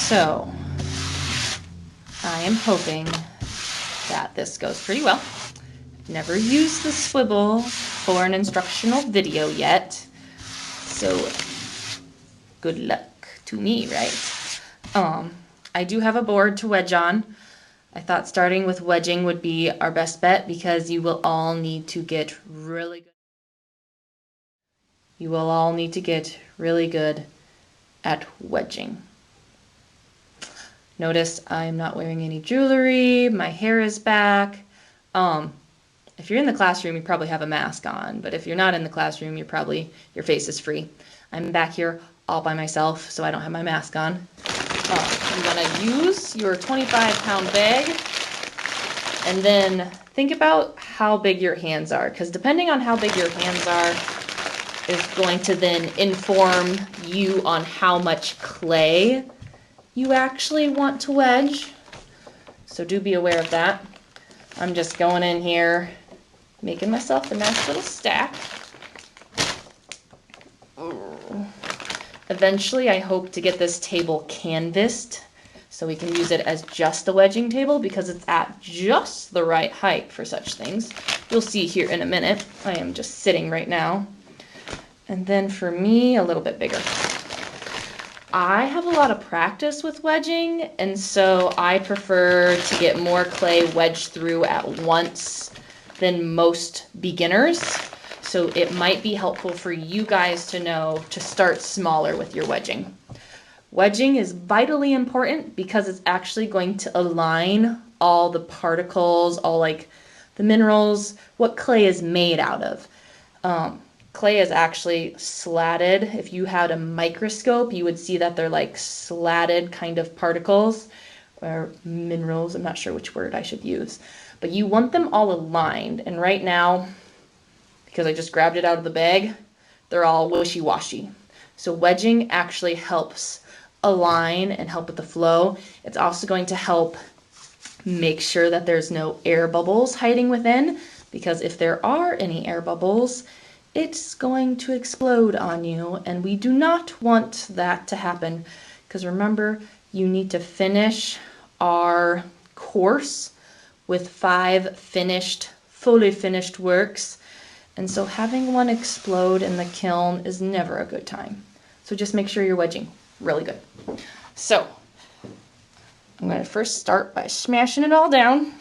So I am hoping that this goes pretty well. I've never used the swivel for an instructional video yet, so good luck to me, right? I do have a board to wedge on. I thought starting with wedging would be our best bet because you will all need to get really good. You will all need to get really good at wedging. Notice I'm not wearing any jewelry, my hair is back. If you're in the classroom, you probably have a mask on, but if you're not in the classroom, your face is free. I'm back here all by myself, so I don't have my mask on. I'm gonna use your 25-pound bag, and then think about how big your hands are, because depending on how big your hands are is going to then inform you on how much clay you actually want to wedge. So do be aware of that. I'm just going in here, making myself a nice little stack. Eventually, I hope to get this table canvassed so we can use it as just a wedging table because it's at just the right height for such things. You'll see here in a minute. I am just sitting right now. And then for me, a little bit bigger. I have a lot of practice with wedging, and so I prefer to get more clay wedged through at once than most beginners. So it might be helpful for you guys to know to start smaller with your wedging. Wedging is vitally important because it's actually going to align all the particles, all like the minerals, what clay is made out of. Clay is actually slatted. If you had a microscope, you would see that they're like slatted kind of particles or minerals. I'm not sure which word I should use, but you want them all aligned. And right now, because I just grabbed it out of the bag, they're all wishy-washy. So wedging actually helps align and help with the flow. It's also going to help make sure that there's no air bubbles hiding within, because if there are any air bubbles, it's going to explode on you, and we do not want that to happen. Because remember, you need to finish our course with 5 fully finished works. And so having one explode in the kiln is never a good time. So just make sure you're wedging really good. So I'm going to first start by smashing it all down.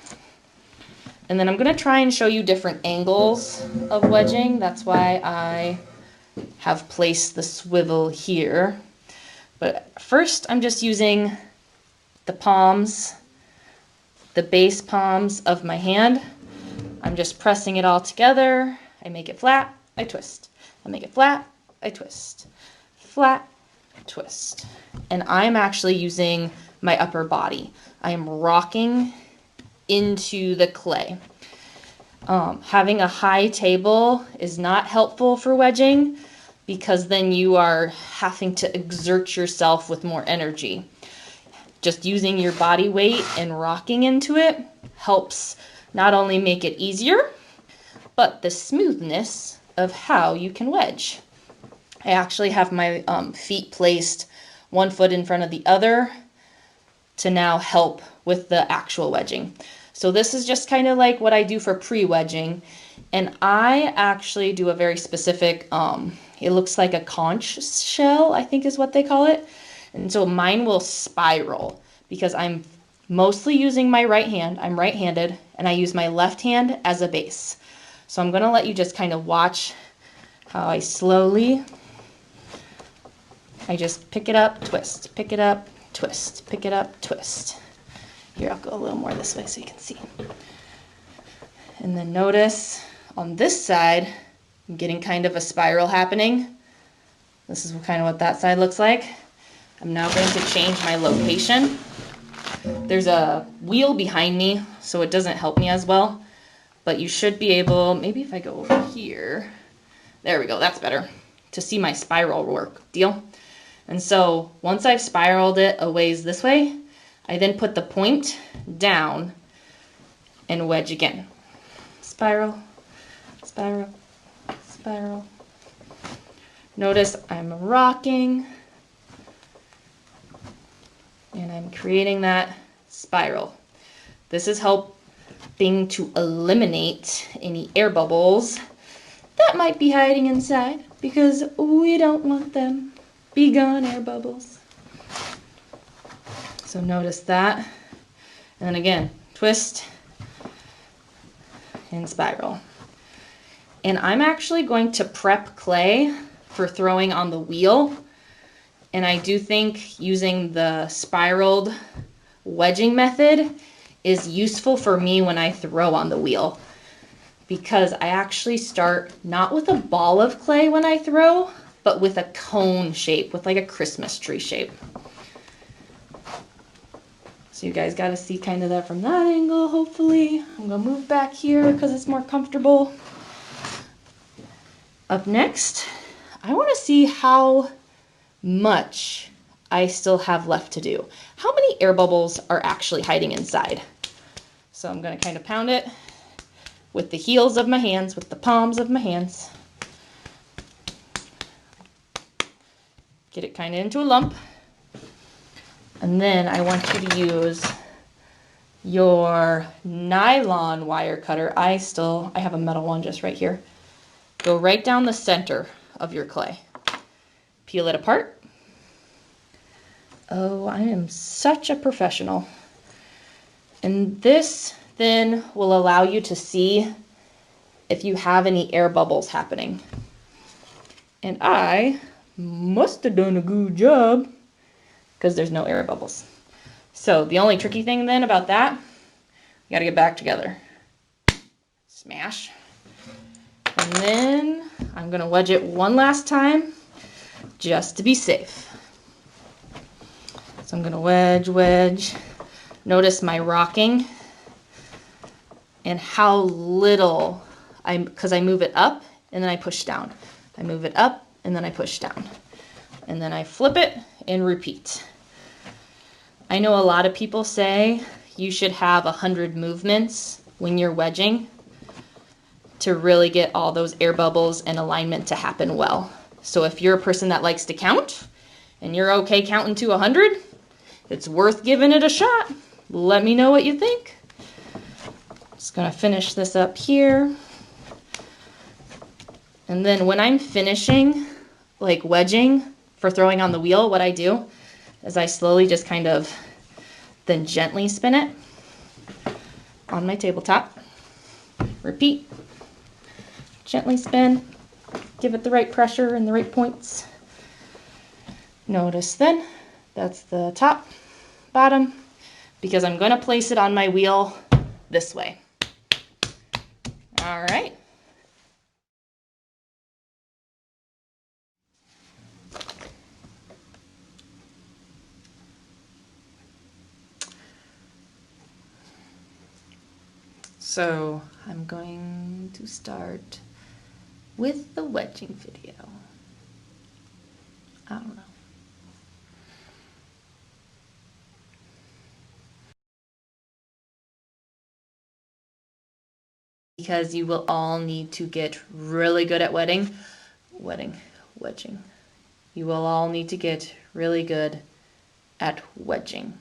And then I'm going to try and show you different angles of wedging. That's why I have placed the swivel here. But first I'm just using the palms, the base palms of my hand. I'm just pressing it all together. I make it flat, I twist. I make it flat, I twist. Flat, twist. And I'm actually using my upper body. I am rocking into the clay. Having a high table is not helpful for wedging because then you are having to exert yourself with more energy. Just using your body weight and rocking into it helps not only make it easier, but the smoothness of how you can wedge. I actually have my feet placed 1 foot in front of the other to now help with the actual wedging. So this is just kind of like what I do for pre-wedging. And I actually do a very specific, it looks like a conch shell, I think is what they call it. And so mine will spiral because I'm mostly using my right hand. I'm right-handed, and I use my left hand as a base. So I'm going to let you just kind of watch how I just pick it up, twist, pick it up, twist, pick it up, twist. Here, I'll go a little more this way so you can see. And then notice on this side, I'm getting kind of a spiral happening. This is kind of what that side looks like. I'm now going to change my location. There's a wheel behind me, so it doesn't help me as well. But you should be able, maybe if I go over here, there we go, that's better, to see my spiral work. Deal? And so once I've spiraled it a ways this way, I then put the point down and wedge again. Spiral, spiral, spiral. Notice I'm rocking and creating that spiral. This is helping to eliminate any air bubbles that might be hiding inside, because we don't want them. Be gone, air bubbles. So notice that. And then again, twist and spiral. And I'm actually going to prep clay for throwing on the wheel. And I do think using the spiraled wedging method is useful for me when I throw on the wheel, because I actually start not with a ball of clay when I throw, but with a cone shape, with like a Christmas tree shape. So you guys got to see kind of that from that angle, hopefully. I'm going to move back here because it's more comfortable. Up next, I want to see how much I still have left to do. How many air bubbles are actually hiding inside? So I'm going to kind of pound it with the heels of my hands, with the palms of my hands. Get it kind of into a lump. And then I want you to use your nylon wire cutter. I have a metal one just right here. Go right down the center of your clay. Peel it apart. Oh, I am such a professional. And this then will allow you to see if you have any air bubbles happening. And I must have done a good job, because there's no air bubbles. So the only tricky thing then about that, you gotta get back together. Smash. And then I'm gonna wedge it one last time, just to be safe. So I'm gonna wedge. Notice my rocking and how little, because I move it up and then I push down. I move it up and then I push down. And then I flip it and repeat. I know a lot of people say you should have 100 movements when you're wedging to really get all those air bubbles and alignment to happen well. So if you're a person that likes to count and you're okay counting to 100, it's worth giving it a shot. Let me know what you think. Just gonna finish this up here. And then when I'm finishing, like wedging for throwing on the wheel, what I do is I slowly just kind of then gently spin it on my tabletop. Repeat. Gently spin. Give it the right pressure and the right points. Notice then, that's the top, bottom, because I'm going to place it on my wheel this way. All right. So I'm going to start with the wedging video. I don't know. Because you will all need to get really good at wedging. You will all need to get really good at wedging.